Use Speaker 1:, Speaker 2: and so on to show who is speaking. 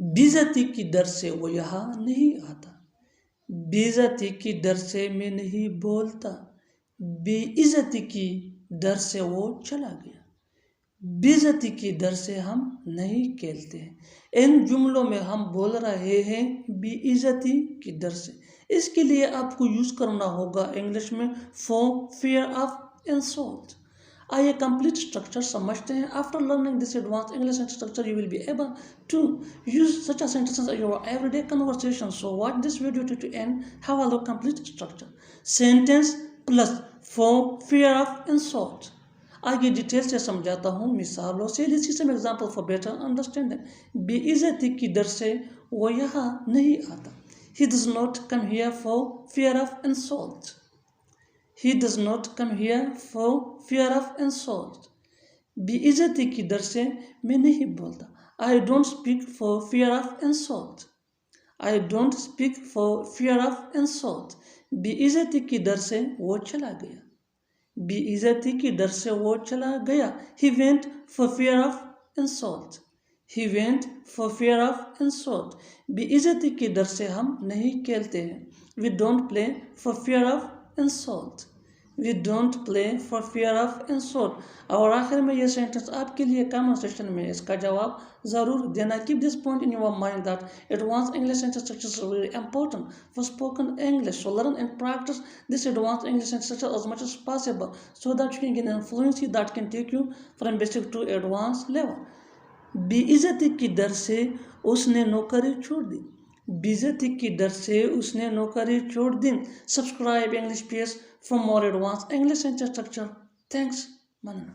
Speaker 1: बेइज्जती की डर से वो यहाँ नहीं आता, बेइज्जती की डर से मैं नहीं बोलता, बेइज्जती की डर से वो चला गया, बेइज्जती की डर से हम नहीं खेलते हैं। इन जुमलों में हम बोल रहे हैं बेइज्जती की डर से। इसके लिए आपको यूज़ करना होगा इंग्लिश में फॉर फियर ऑफ इंसल्ट। आइए कंप्लीट स्ट्रक्चर समझते हैं। After learning this advance English structure you will be able to use such a sentences in your everyday conversation. So watch this video to end. Have a look complete structure. Sentence plus for fear of insult. आगे detail से समझाता हूँ मिसालों से। This is some example for better understanding. बेइज्जती की डर से वो यहाँ नहीं आता। He does not come here for fear of insult. He does not come here for fear of insult. बेइज्जती की डर से मैं नहीं बोलता। I don't speak for fear of insult. I don't speak for fear of insult. बेइज्जती की डर से वो चला गया, बेइज्जती की डर से वो चला गया। He went for fear of insult. He went for fear of insult. बेइज्जती की डर से हम नहीं खेलते हैं। We don't play for fear of insult. We don't play for fear of insult. और आखिर में ये सेंटेंस आपके लिए कमेंट सेक्शन में इसका जवाब ज़रूर देना। Keep this point in your mind that advanced English sentence structures are very important for spoken English. So learn and practice this advanced English sentence structure as much as possible so that you can gain an fluency that can take you from basic to advanced level. बेइज्जती की डर से उसने नौकरी छोड़ दी, बेइज्जती की डर से उसने नौकरी छोड़ दी। Subscribe English PS for more advanced English sentence structure. Thanks, Manana.